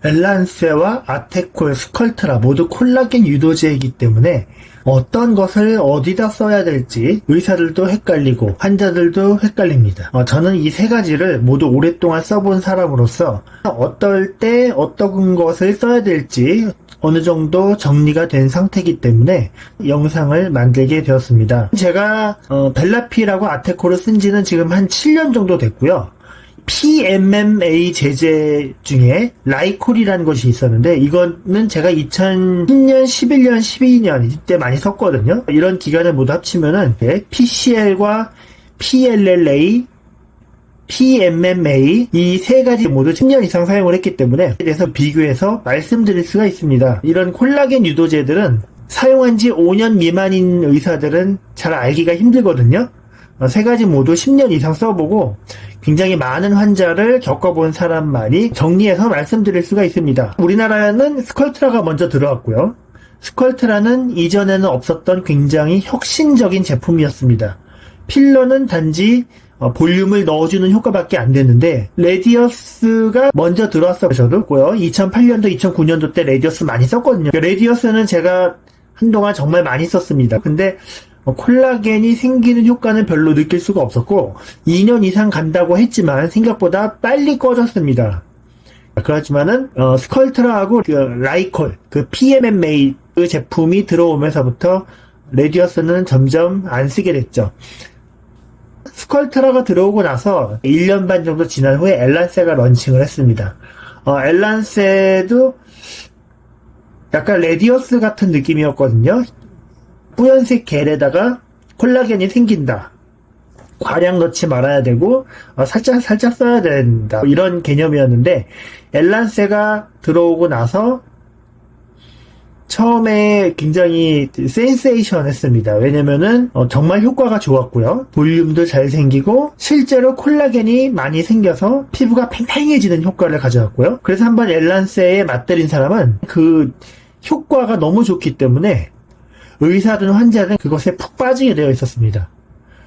엘란세와 아테콜, 스컬트라 모두 콜라겐 유도제이기 때문에 어떤 것을 어디다 써야 될지 의사들도 헷갈리고 환자들도 헷갈립니다. 저는 이 세 가지를 모두 오랫동안 써본 사람으로서 어떨 때 어떤 것을 써야 될지 어느 정도 정리가 된 상태이기 때문에 영상을 만들게 되었습니다. 제가 벨라피라고 아테콜을 쓴 지는 지금 한 7년 정도 됐고요. PMMA 제제 중에 라이콜이라는 것이 있었는데 이거는 제가 2010년, 11년, 12년 이때 많이 썼거든요. 이런 기간을 모두 합치면은 PCL과 PLLA, PMMA 이 세 가지 모두 10년 이상 사용을 했기 때문에 그래서 비교해서 말씀드릴 수가 있습니다. 이런 콜라겐 유도제들은 사용한 지 5년 미만인 의사들은 잘 알기가 힘들거든요. 세 가지 모두 10년 이상 써보고 굉장히 많은 환자를 겪어본 사람만이 정리해서 말씀드릴 수가 있습니다. 우리나라에는 스컬트라가 먼저 들어왔고요. 스컬트라는 이전에는 없었던 굉장히 혁신적인 제품이었습니다. 필러는 단지 볼륨을 넣어주는 효과밖에 안 되는데 레디어스가 먼저 들어왔어요. 저도 2008년도, 2009년도 때 레디어스 많이 썼거든요. 레디어스는 제가 한동안 정말 많이 썼습니다. 근데 콜라겐이 생기는 효과는 별로 느낄 수가 없었고 2년 이상 간다고 했지만 생각보다 빨리 꺼졌습니다. 그렇지만은 스컬트라하고 라이콜, PMMA 그 제품이 들어오면서부터 레디어스는 점점 안 쓰게 됐죠. 스컬트라가 들어오고 나서 1년 반 정도 지난 후에 엘란세가 런칭을 했습니다. 엘란세도 약간 레디어스 같은 느낌이었거든요. 뿌연색 겔에다가 콜라겐이 생긴다. 과량 넣지 말아야 되고 살짝 써야 된다. 이런 개념이었는데 엘란세가 들어오고 나서 처음에 굉장히 센세이션 했습니다. 왜냐면은 정말 효과가 좋았고요. 볼륨도 잘 생기고 실제로 콜라겐이 많이 생겨서 피부가 팽팽해지는 효과를 가져왔고요. 그래서 한번 엘란세에 맞들인 사람은 그 효과가 너무 좋기 때문에 의사든 환자든 그것에 푹 빠지게 되어 있었습니다.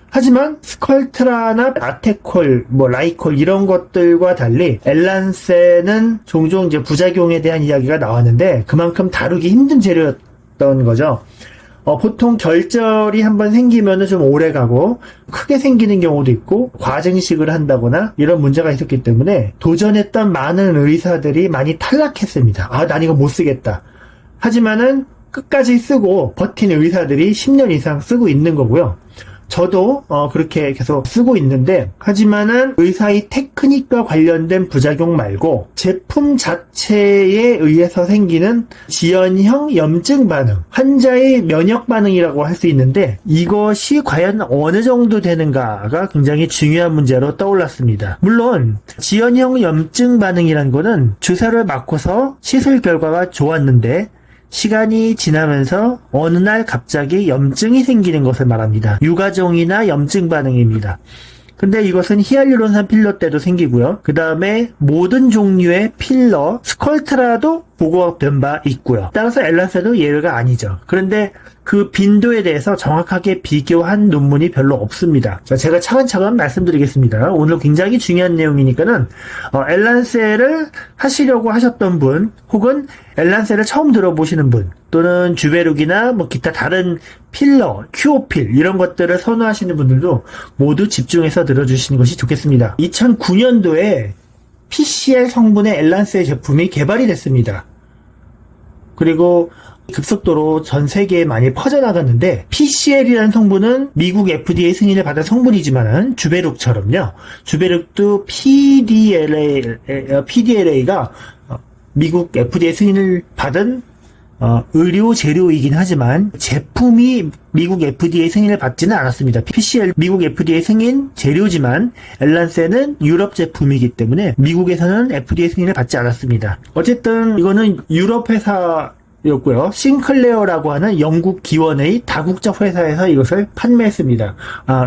하지만 스컬트라나 아테콜, 라이콜 이런 것들과 달리 엘란세는 종종 이제 부작용에 대한 이야기가 나왔는데 그만큼 다루기 힘든 재료였던 거죠. 보통 결절이 한번 생기면은 좀 오래 가고 크게 생기는 경우도 있고 과증식을 한다거나 이런 문제가 있었기 때문에 도전했던 많은 의사들이 많이 탈락했습니다. 난 이거 못 쓰겠다. 하지만은 끝까지 쓰고 버틴 의사들이 10년 이상 쓰고 있는 거고요. 저도 그렇게 계속 쓰고 있는데 하지만은 의사의 테크닉과 관련된 부작용 말고 제품 자체에 의해서 생기는 지연형 염증 반응, 환자의 면역 반응이라고 할 수 있는데 이것이 과연 어느 정도 되는가가 굉장히 중요한 문제로 떠올랐습니다. 물론 지연형 염증 반응이란 거는 주사를 맞고서 시술 결과가 좋았는데 시간이 지나면서 어느 날 갑자기 염증이 생기는 것을 말합니다. 유가종이나 염증 반응입니다. 근데 이것은 히알루론산 필러 때도 생기고요. 그 다음에 모든 종류의 필러, 스컬트라도 보고된 바 있고요. 따라서 엘란세도 예외가 아니죠. 그런데 그 빈도에 대해서 정확하게 비교한 논문이 별로 없습니다. 자, 제가 차근차근 말씀드리겠습니다. 오늘 굉장히 중요한 내용이니까는 엘란세를 하시려고 하셨던 분 혹은 엘란세를 처음 들어보시는 분 또는 주베룩이나 기타 다른 필러, 큐오필 이런 것들을 선호하시는 분들도 모두 집중해서 들어주시는 것이 좋겠습니다. 2009년도에 PCL 성분의 엘란세 제품이 개발이 됐습니다. 그리고 급속도로 전 세계에 많이 퍼져나갔는데 PCL이라는 성분은 미국 FDA 승인을 받은 성분이지만은 주베룩처럼요. 주베룩도 PDLA가 미국 FDA 승인을 받은 의료 재료이긴 하지만 제품이 미국 FDA 승인을 받지는 않았습니다. PCL 미국 FDA 승인 재료지만 엘란세는 유럽 제품이기 때문에 미국에서는 FDA 승인을 받지 않았습니다. 어쨌든 이거는 유럽 회사였고요. 싱클레어라고 하는 영국 기원의 다국적 회사에서 이것을 판매했습니다.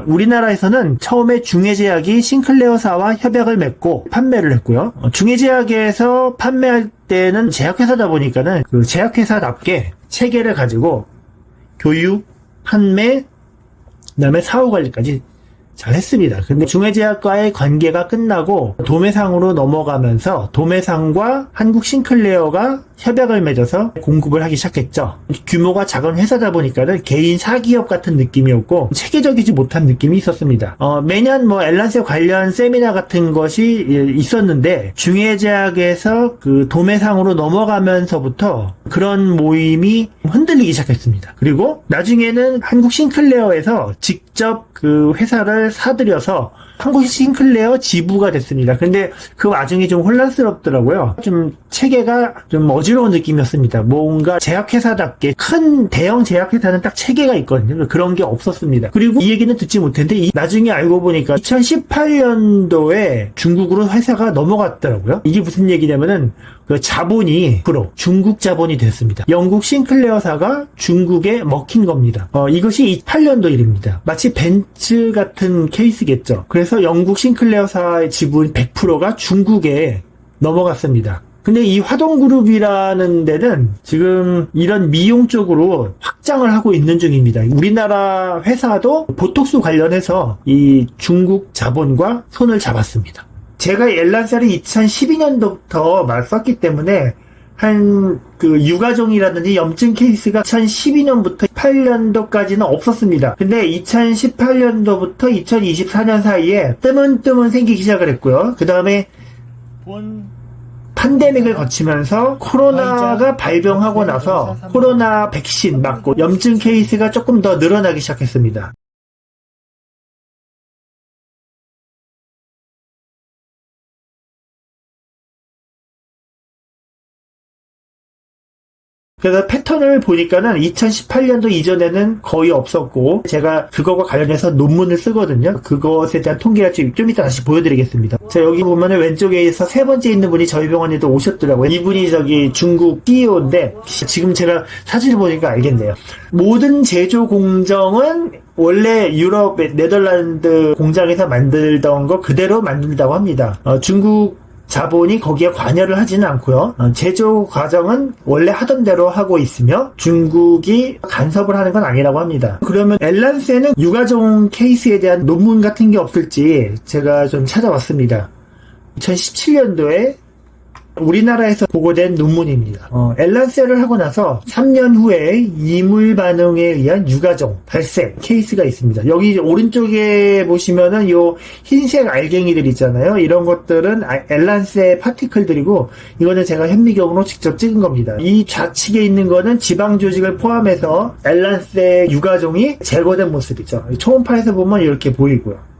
우리나라에서는 처음에 중해제약이 싱클레어사와 협약을 맺고 판매를 했고요. 중해제약에서 판매할 때는 제약회사다 보니까는 그 제약회사답게 체계를 가지고 교육, 판매, 그 다음에 사후관리까지 잘했습니다. 근데 중해제약과의 관계가 끝나고 도매상으로 넘어가면서 도매상과 한국 싱클레어가 협약을 맺어서 공급을 하기 시작했죠. 규모가 작은 회사다 보니까는 개인 사기업 같은 느낌이었고 체계적이지 못한 느낌이 있었습니다. 매년 엘란세 관련 세미나 같은 것이 있었는데 중해제약에서 그 도매상으로 넘어가면서부터 그런 모임이 흔들리기 시작했습니다. 그리고 나중에는 한국 싱클레어에서 직접 그 회사를 사들여서 한국 싱클레어 지부가 됐습니다. 근데 그 와중에 좀 혼란스럽더라고요. 좀 체계가 좀 어지러운 느낌이었습니다. 뭔가 제약회사답게 큰 대형 제약회사는 딱 체계가 있거든요. 그런 게 없었습니다. 그리고 이 얘기는 듣지 못했는데 나중에 알고 보니까 2018년도에 중국으로 회사가 넘어갔더라고요. 이게 무슨 얘기냐면은 그 자본이 프로 중국 자본이 됐습니다. 영국 싱클레어사가 중국에 먹힌 겁니다. 이것이 28년도 일입니다. 마치 벤츠 같은 케이스겠죠. 그래서 영국 싱클레어사의 지분 100%가 중국에 넘어갔습니다. 근데 이 화동그룹이라는 데는 지금 이런 미용 쪽으로 확장을 하고 있는 중입니다. 우리나라 회사도 보톡스 관련해서 이 중국 자본과 손을 잡았습니다. 제가 엘란셀을 2012년도부터 썼기 때문에 그 유가종이라든지 염증 케이스가 2012년부터 18년도까지는 없었습니다. 근데 2018년도부터 2024년 사이에 뜨문뜨문 생기기 시작을 했고요. 그 다음에 팬데믹을 거치면서 코로나가 발병하고 나서 코로나 백신 맞고 염증 케이스가 조금 더 늘어나기 시작했습니다. 그래서 패턴을 보니까는 2018년도 이전에는 거의 없었고 제가 그거와 관련해서 논문을 쓰거든요. 그것에 대한 통계를 좀 이따 다시 보여드리겠습니다. 자, 여기 보면은 왼쪽에서 세 번째 있는 분이 저희 병원에도 오셨더라고요. 이분이 중국 CEO인데 지금 제가 사진을 보니까 알겠네요. 모든 제조 공정은 원래 유럽 네덜란드 공장에서 만들던 거 그대로 만든다고 합니다. 중국 자본이 거기에 관여를 하지는 않고요. 제조 과정은 원래 하던 대로 하고 있으며 중국이 간섭을 하는 건 아니라고 합니다. 그러면 엘란세는 유가종 케이스에 대한 논문 같은 게 없을지 제가 좀 찾아봤습니다. 2017년도에 우리나라에서 보고된 논문입니다. 엘란셀을 하고 나서 3년 후에 이물 반응에 의한 유가종 발생 케이스가 있습니다. 여기 오른쪽에 보시면은 요 흰색 알갱이들 있잖아요. 이런 것들은 엘란셀 파티클들이고 이거는 제가 현미경으로 직접 찍은 겁니다. 이 좌측에 있는 거는 지방 조직을 포함해서 엘란셀 유가종이 제거된 모습이죠. 초음파에서 보면 이렇게 보이고요.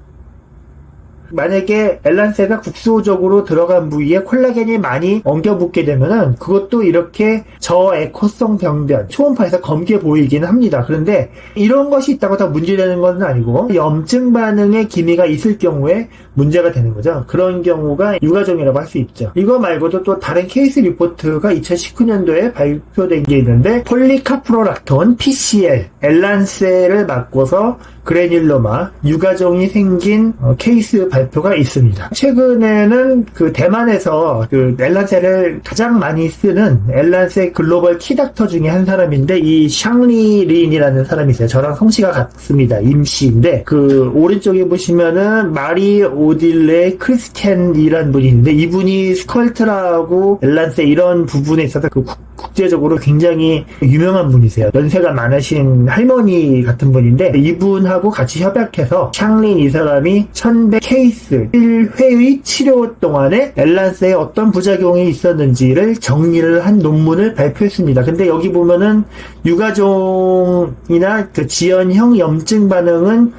만약에 엘란세가 국소적으로 들어간 부위에 콜라겐이 많이 엉겨붙게 되면은 그것도 이렇게 저에코성 병변, 초음파에서 검게 보이기는 합니다. 그런데 이런 것이 있다고 다 문제되는 건 아니고 염증 반응의 기미가 있을 경우에 문제가 되는 거죠. 그런 경우가 유가종이라고 할 수 있죠. 이거 말고도 또 다른 케이스 리포트가 2019년도에 발표된 게 있는데 폴리카프로락톤 PCL, 엘란세를 바꿔서 그래뉼로마, 유가종이 생긴 케이스 발표가 있습니다. 최근에는 그 대만에서 그 엘란세를 가장 많이 쓰는 엘란세 글로벌 키닥터 중에 한 사람인데 이 샹리린이라는 사람이 있어요. 저랑 성씨가 같습니다. 임씨인데 그 오른쪽에 보시면은 마리 오딜레 크리스텐이라는 분이 있는데 이분이 스컬트라고 엘란세 이런 부분에 있어서 그 국제적으로 굉장히 유명한 분이세요. 연세가 많으신 할머니 같은 분인데 이분하고 같이 협약해서 샹린 이 사람이 1100 케이스 1회의 치료 동안에 엘란세에 어떤 부작용이 있었는지를 정리를 한 논문을 발표했습니다. 근데 여기 보면은 유가종이나 그 지연형 염증 반응은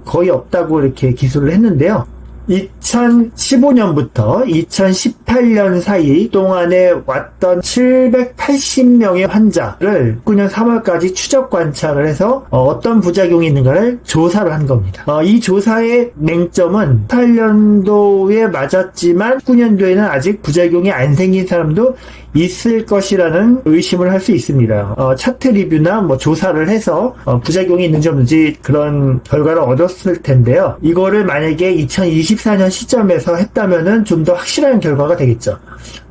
거의 없다고 이렇게 기술을 했는데요. 2015년부터 2018년 사이 동안에 왔던 780명의 환자를 19년 3월까지 추적 관찰을 해서 어떤 부작용이 있는가를 조사를 한 겁니다. 이 조사의 맹점은 18년도에 맞았지만 19년도에는 아직 부작용이 안 생긴 사람도 있을 것이라는 의심을 할 수 있습니다. 차트 리뷰나 조사를 해서 부작용이 있는지 없는지 그런 결과를 얻었을 텐데요. 이거를 만약에 2020 2024년 시점에서 했다면은 좀 더 확실한 결과가 되겠죠.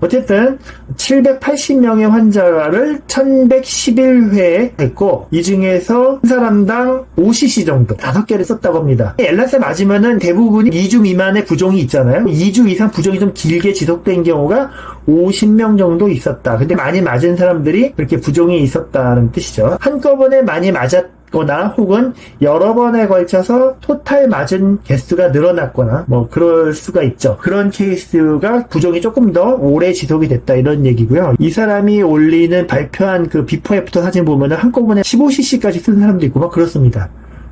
어쨌든 780명의 환자를 1111회 했고, 이 중에서 한 사람당 5cc 정도 5개를 썼다고 합니다. 엘란세 맞으면은 대부분이 2주 미만의 부종이 있잖아요. 2주 이상 부종이 좀 길게 지속된 경우가 50명 정도 있었다. 근데 많이 맞은 사람들이 그렇게 부종이 있었다는 뜻이죠. 한꺼번에 많이 맞았거나 혹은 여러 번에 걸쳐서 토탈 맞은 개수가 늘어났거나 뭐 그럴 수가 있죠. 그런 케이스가 부종이 조금 더 오래 지속이 됐다, 이런 얘기고요. 이 사람이 올리는 발표한 그 비포 애프터 사진 보면은 한꺼번에 15cc까지 쓴 사람도 있고 막 그렇습니다.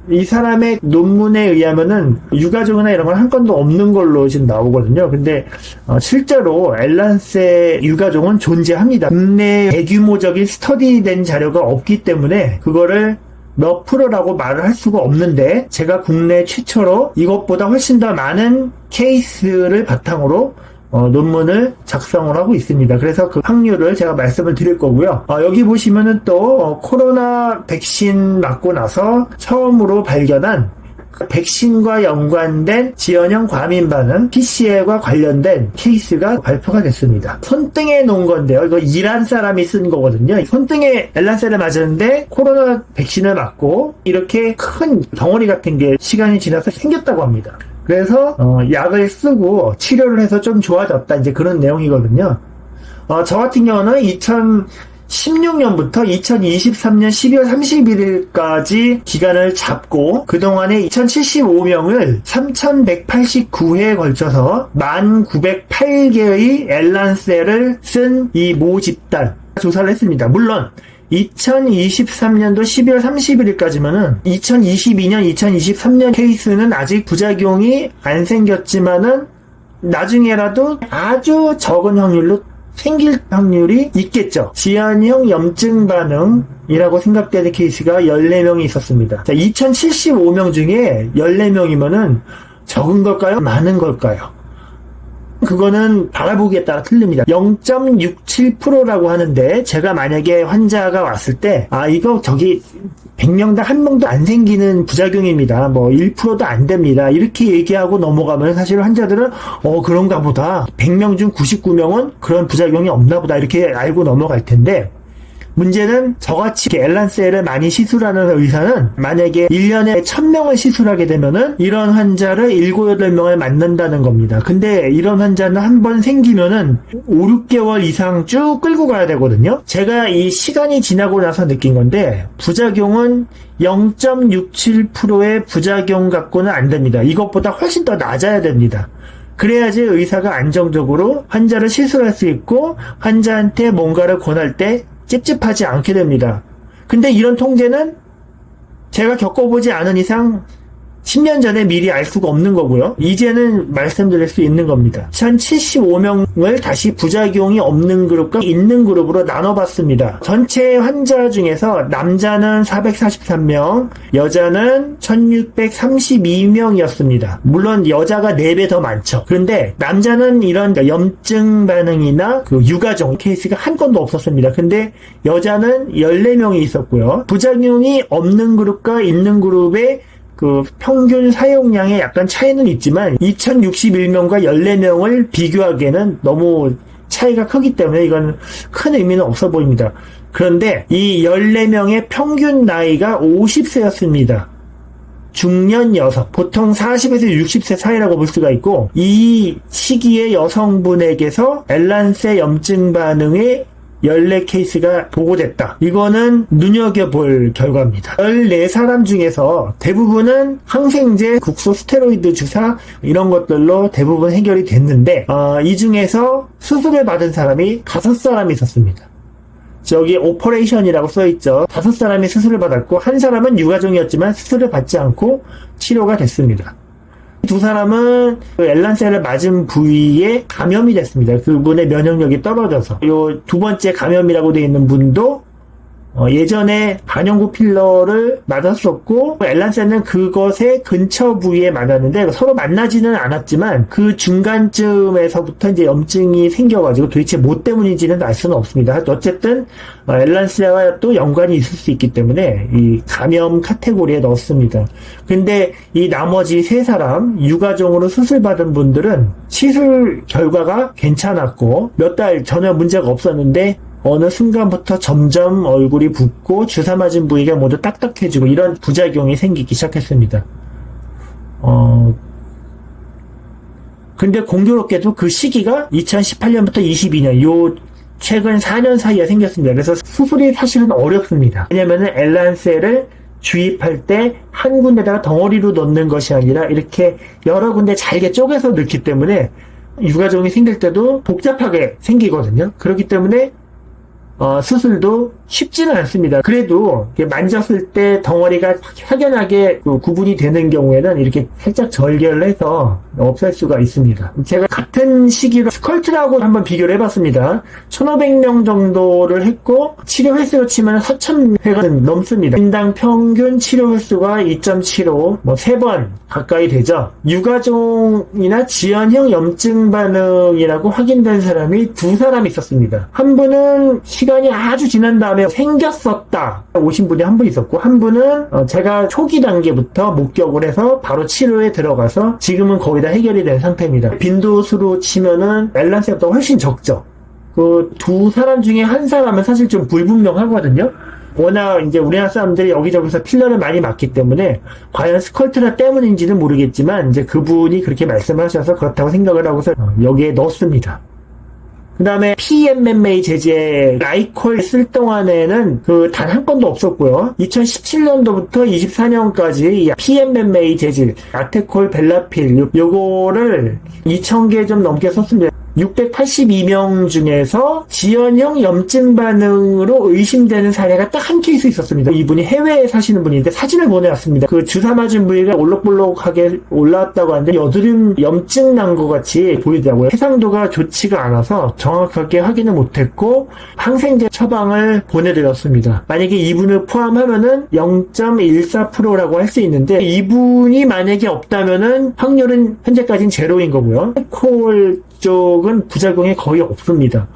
이 사람의 논문에 의하면은 유가족이나 이런 건 한 건도 없는 걸로 지금 나오거든요. 근데 실제로 엘란세 유가족은 존재합니다. 국내 대규모적인 스터디된 자료가 없기 때문에 그거를 몇 프로라고 말을 할 수가 없는데, 제가 국내 최초로 이것보다 훨씬 더 많은 케이스를 바탕으로 논문을 작성을 하고 있습니다. 그래서 그 확률을 제가 말씀을 드릴 거고요. 여기 보시면은 또 코로나 백신 맞고 나서 처음으로 발견한 백신과 연관된 지연형 과민 반응, PCL과 관련된 케이스가 발표가 됐습니다. 손등에 놓은 건데요. 이거 이란 사람이 쓴 거거든요. 손등에 엘란세를 맞았는데 코로나 백신을 맞고 이렇게 큰 덩어리 같은 게 시간이 지나서 생겼다고 합니다. 그래서 약을 쓰고 치료를 해서 좀 좋아졌다, 이제 그런 내용이거든요. 저 같은 경우는 2016년부터 2023년 12월 31일까지 기간을 잡고 그동안에 2075명을 3189회에 걸쳐서 1908개의 엘란세를 쓴 이 모 집단 조사를 했습니다. 물론 2023년도 12월 31일까지면은 2022년, 2023년 케이스는 아직 부작용이 안 생겼지만은 나중에라도 아주 적은 확률로 생길 확률이 있겠죠. 지연형 염증 반응이라고 생각되는 케이스가 14명이 있었습니다. 자, 2075명 중에 14명이면은 적은 걸까요? 많은 걸까요? 그거는 바라보기에 따라 틀립니다. 0.67%라고 하는데, 제가 만약에 환자가 왔을 때 이거 저기 100명당 1명도 안 생기는 부작용입니다. 뭐 1%도 안 됩니다. 이렇게 얘기하고 넘어가면 사실 환자들은 그런가 보다. 100명 중 99명은 그런 부작용이 없나 보다, 이렇게 알고 넘어갈 텐데, 문제는 저같이 엘란세를 많이 시술하는 의사는 만약에 1년에 1000명을 시술하게 되면은 이런 환자를 7, 8명을 맞는다는 겁니다. 근데 이런 환자는 한 번 생기면은 5, 6개월 이상 쭉 끌고 가야 되거든요. 제가 이 시간이 지나고 나서 느낀 건데, 부작용은 0.67%의 부작용 갖고는 안 됩니다. 이것보다 훨씬 더 낮아야 됩니다. 그래야지 의사가 안정적으로 환자를 시술할 수 있고 환자한테 뭔가를 권할 때 찝찝하지 않게 됩니다. 근데 이런 통계는 제가 겪어보지 않은 이상 10년 전에 미리 알 수가 없는 거고요. 이제는 말씀드릴 수 있는 겁니다. 1075명을 다시 부작용이 없는 그룹과 있는 그룹으로 나눠봤습니다. 전체 환자 중에서 남자는 443명, 여자는 1632명이었습니다. 물론 여자가 4배 더 많죠. 그런데 남자는 이런 염증 반응이나 그 유가종 케이스가 한 건도 없었습니다. 근데 여자는 14명이 있었고요. 부작용이 없는 그룹과 있는 그룹의 그 평균 사용량에 약간 차이는 있지만 2061명과 14명을 비교하기에는 너무 차이가 크기 때문에 이건 큰 의미는 없어 보입니다. 그런데 이 14명의 평균 나이가 50세였습니다. 중년 여성, 보통 40에서 60세 사이라고 볼 수가 있고, 이 시기의 여성분에게서 엘란세 염증 반응의 14케이스가 보고됐다. 이거는 눈여겨볼 결과입니다. 14사람 중에서 대부분은 항생제, 국소 스테로이드 주사 이런 것들로 대부분 해결이 됐는데, 이 중에서 수술을 받은 사람이 5사람이 있었습니다. 저기 오퍼레이션이라고 써있죠. 5사람이 수술을 받았고, 한 사람은 유가종이었지만 수술을 받지 않고 치료가 됐습니다. 2사람은 엘란세를 맞은 부위에 감염이 됐습니다. 그분의 면역력이 떨어져서. 요 두 번째 감염이라고 되어 있는 분도 예전에 반영구 필러를 맞았었고 엘란세는 그것의 근처 부위에 맞았는데 서로 만나지는 않았지만 그 중간쯤에서부터 이제 염증이 생겨가지고 도대체 뭐 때문인지는 알 수는 없습니다. 어쨌든 엘란세와 또 연관이 있을 수 있기 때문에 이 감염 카테고리에 넣었습니다. 근데 이 나머지 세 사람 유가종으로 수술받은 분들은 시술 결과가 괜찮았고 몇 달 전혀 문제가 없었는데 어느 순간부터 점점 얼굴이 붓고 주사 맞은 부위가 모두 딱딱해지고 이런 부작용이 생기기 시작했습니다. 근데 공교롭게도 그 시기가 2018년부터 22년 요 최근 4년 사이에 생겼습니다. 그래서 수술이 사실은 어렵습니다. 왜냐면은 엘란세를 주입할 때 한 군데다가 덩어리로 넣는 것이 아니라 이렇게 여러 군데 잘게 쪼개서 넣기 때문에 유가종이 생길 때도 복잡하게 생기거든요. 그렇기 때문에 수술도 쉽지는 않습니다. 그래도 만졌을 때 덩어리가 확연하게 구분이 되는 경우에는 이렇게 살짝 절개를 해서 없앨 수가 있습니다. 제가 같은 시기로 스컬트라고 한번 비교를 해봤습니다. 1500명 정도를 했고 치료 횟수로 치면 4000회가 넘습니다. 인당 평균 치료 횟수가 2.75, 3번 가까이 되죠. 유가종이나 지연형 염증 반응이라고 확인된 사람이 2사람 있었습니다. 한 분은 시간이 아주 지난 다음에 생겼었다 오신 분이 한 분 있었고, 한 분은 제가 초기 단계부터 목격을 해서 바로 치료에 들어가서 지금은 거의 다 해결이 된 상태입니다. 빈도수로 치면은 엘란세보다 훨씬 적죠. 그 2사람 중에 한 사람은 사실 좀 불분명하거든요. 워낙 이제 우리나라 사람들이 여기저기서 필러를 많이 맞기 때문에 과연 스컬트라 때문인지는 모르겠지만 이제 그분이 그렇게 말씀하셔서 그렇다고 생각을 하고서 여기에 넣었습니다. 그 다음에 PMMA 제제 라이콜 쓸 동안에는 단 한 건도 없었고요. 2017년도부터 24년까지 이 PMMA 제질, 아테콜 벨라필 요거를 2000개 좀 넘게 썼습니다. 682명 중에서 지연형 염증 반응으로 의심되는 사례가 딱 한 케이스 있었습니다. 이분이 해외에 사시는 분인데 사진을 보내왔습니다. 그 주사 맞은 부위가 올록볼록하게 올라왔다고 하는데 여드름 염증 난 것 같이 보이더라고요. 해상도가 좋지가 않아서 정확하게 확인을 못했고 항생제 처방을 보내드렸습니다. 만약에 이분을 포함하면은 0.14%라고 할 수 있는데 이분이 만약에 없다면은 확률은 현재까지는 제로인 거고요. 알코올 쪽은 부작용이 거의 없습니다.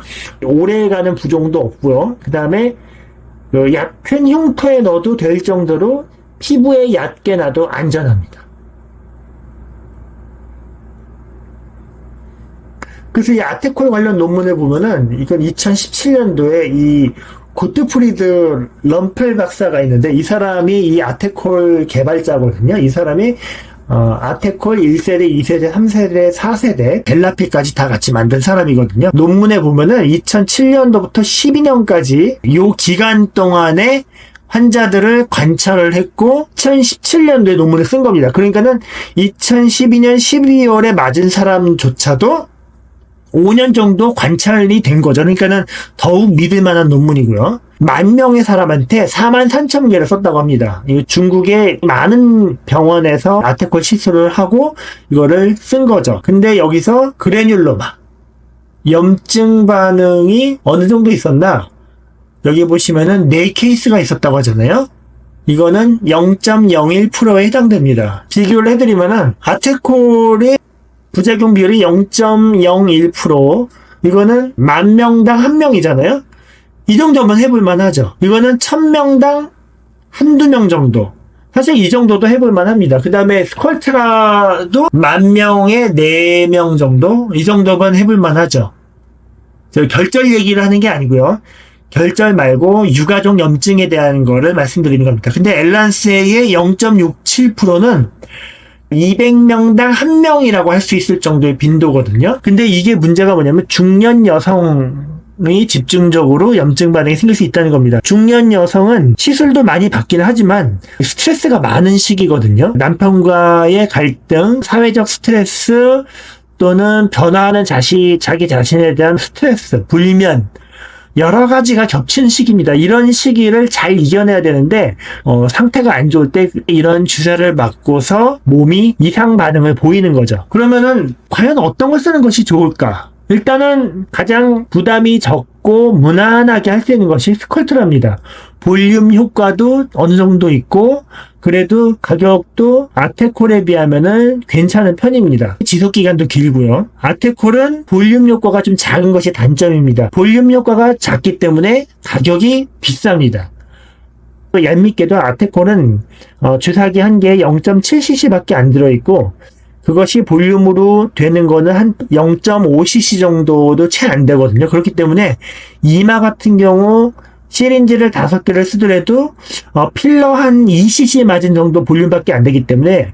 오래가는 부종도 없고요. 그 다음에 얕은 흉터에 넣어도 될 정도로 피부에 얕게 놔도 안전합니다. 그래서 이 아테콜 관련 논문을 보면은 이건 2017년도에 이 고트프리드 럼펠 박사가 있는데 이 사람이 이 아테콜 개발자거든요. 이 사람이 아테콜 1세대, 2세대, 3세대, 4세대, 벨라필까지 다 같이 만든 사람이거든요. 논문에 보면은 2007년도부터 12년까지 요 기간 동안에 환자들을 관찰을 했고 2017년도에 논문을 쓴 겁니다. 그러니까는 2012년 12월에 맞은 사람조차도 5년 정도 관찰이 된 거죠. 그러니까는 더욱 믿을 만한 논문이고요. 10,000명의 사람한테 43,000개를 썼다고 합니다. 중국의 많은 병원에서 아테콜 시술을 하고 이거를 쓴 거죠. 근데 여기서 그래뉼로마 염증 반응이 어느 정도 있었나? 여기 보시면은 4케이스가 있었다고 하잖아요. 이거는 0.01%에 해당됩니다. 비교를 해드리면은 아테콜의 부작용 비율이 0.01%, 이거는 10,000명당 1명이잖아요. 이 정도면 해볼만 하죠. 이거는 1000명당 한두 명 정도. 사실 이 정도도 해볼만 합니다. 그 다음에 스컬트라도 10,000명에 4명 정도? 이 정도면 해볼만 하죠. 저 결절 얘기를 하는 게 아니고요. 결절 말고 유가족 염증에 대한 거를 말씀드리는 겁니다. 근데 엘란세의 0.67%는 200명당 1명이라고 할 수 있을 정도의 빈도거든요. 근데 이게 문제가 뭐냐면 중년 여성이 집중적으로 염증 반응이 생길 수 있다는 겁니다. 중년 여성은 시술도 많이 받기는 하지만 스트레스가 많은 시기거든요. 남편과의 갈등, 사회적 스트레스 또는 변화하는 자기 자신에 대한 스트레스, 불면, 여러 가지가 겹치는 시기입니다. 이런 시기를 잘 이겨내야 되는데 상태가 안 좋을 때 이런 주사를 맞고서 몸이 이상 반응을 보이는 거죠. 그러면은 과연 어떤 걸 쓰는 것이 좋을까? 일단은 가장 부담이 적고 무난하게 할 수 있는 것이 스컬트라입니다. 볼륨 효과도 어느 정도 있고 그래도 가격도 아테콜에 비하면은 괜찮은 편입니다. 지속기간도 길고요. 아테콜은 볼륨 효과가 좀 작은 것이 단점입니다. 볼륨 효과가 작기 때문에 가격이 비쌉니다. 얄밉게도 아테콜은 주사기 한 개에 0.7cc 밖에 안 들어있고 그것이 볼륨으로 되는 거는 한 0.5cc 정도도 채 안 되거든요. 그렇기 때문에 이마 같은 경우 시린지를 5개를 쓰더라도 필러 한 2cc 맞은 정도 볼륨밖에 안 되기 때문에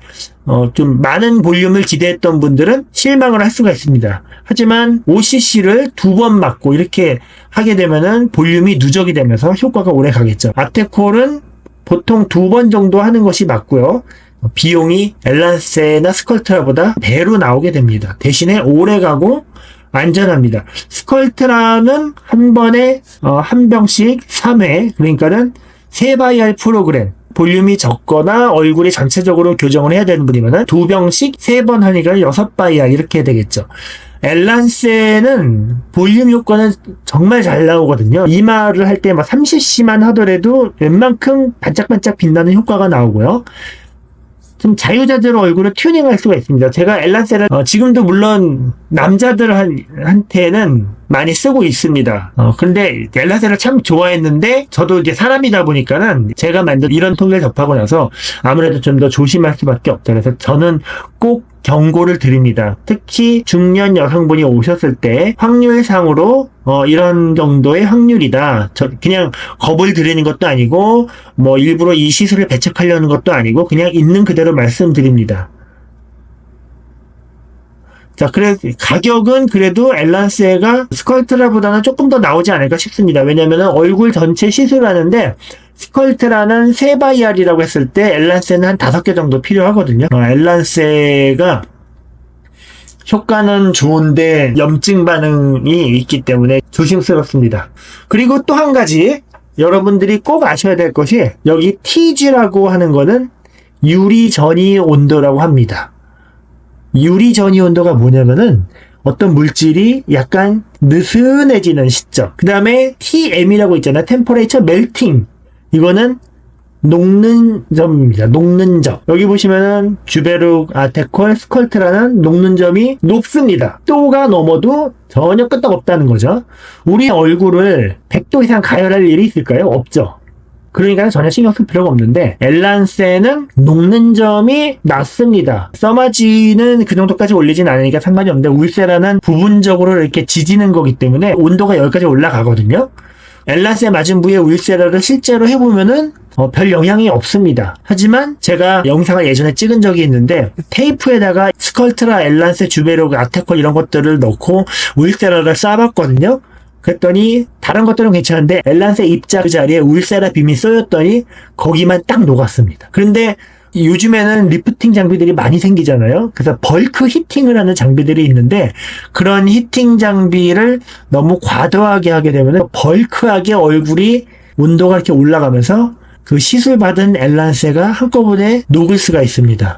좀 많은 볼륨을 기대했던 분들은 실망을 할 수가 있습니다. 하지만 5cc를 2번 맞고 이렇게 하게 되면은 볼륨이 누적이 되면서 효과가 오래 가겠죠. 아테콜은 보통 2번 정도 하는 것이 맞고요. 비용이 엘란세나 스컬트라보다 배로 나오게 됩니다. 대신에 오래 가고 안전합니다. 스컬트라는 한 번에 한 병씩 3회, 그러니까는 3바이알 프로그램, 볼륨이 적거나 얼굴이 전체적으로 교정을 해야 되는 분이면은 2병씩 3번 하니까 6바이알 이렇게 되겠죠. 엘란세는 볼륨 효과는 정말 잘 나오거든요. 이마를 할 때 막 30cc만 하더라도 웬만큼 반짝반짝 빛나는 효과가 나오고요. 좀 자유자재로 얼굴을 튜닝할 수가 있습니다. 제가 엘란세를 지금도 물론 남자들한테는 많이 쓰고 있습니다. 근데 엘란세를 참 좋아했는데 저도 이제 사람이다 보니까는 제가 만든 이런 통계를 접하고 나서 아무래도 좀 더 조심할 수밖에 없다. 그래서 저는 꼭 경고를 드립니다. 특히 중년 여성분이 오셨을 때 확률상으로 이런 정도의 확률이다. 그냥 겁을 들이는 것도 아니고 뭐 일부러 이 시술을 배척하려는 것도 아니고 그냥 있는 그대로 말씀드립니다. 자, 가격은 그래도 엘란세가 스컬트라보다는 조금 더 나오지 않을까 싶습니다. 왜냐면은 얼굴 전체 시술하는데 스컬트라는 3바이알이라고 했을 때 엘란세는 한 5개 정도 필요하거든요. 엘란세가 효과는 좋은데 염증 반응이 있기 때문에 조심스럽습니다. 그리고 또 한 가지 여러분들이 꼭 아셔야 될 것이 여기 TG라고 하는 거는 유리 전이 온도라고 합니다. 유리 전이 온도가 뭐냐면은 어떤 물질이 약간 느슨해지는 시점. 그 다음에 TM이라고 있잖아요. Temperature Melting. 이거는 녹는 점입니다. 녹는 점. 여기 보시면은 주베룩, 아테콜, 스컬트라는 녹는 점이 높습니다. 100도가 넘어도 전혀 끄떡없다는 거죠. 우리 얼굴을 100도 이상 가열할 일이 있을까요? 없죠. 그러니까 전혀 신경 쓸 필요가 없는데 엘란세는 녹는 점이 낮습니다. 써마지는 그 정도까지 올리진 않으니까 상관이 없는데 울세라는 부분적으로 이렇게 지지는 거기 때문에 온도가 여기까지 올라가거든요. 엘란세 맞은 부위에 울세라를 실제로 해보면은 별 영향이 없습니다. 하지만 제가 영상을 예전에 찍은 적이 있는데 테이프에다가 스컬트라, 엘란세, 주베룩, 아테콜 이런 것들을 넣고 울세라를 쏴봤거든요. 그랬더니 다른 것들은 괜찮은데 엘란세 입자 그 자리에 울세라 빔이 쏘였더니 거기만 딱 녹았습니다. 그런데 요즘에는 리프팅 장비들이 많이 생기잖아요. 그래서 벌크 히팅을 하는 장비들이 있는데 그런 히팅 장비를 너무 과도하게 하게 되면 벌크하게 얼굴이 온도가 이렇게 올라가면서 그 시술받은 엘란세가 한꺼번에 녹을 수가 있습니다.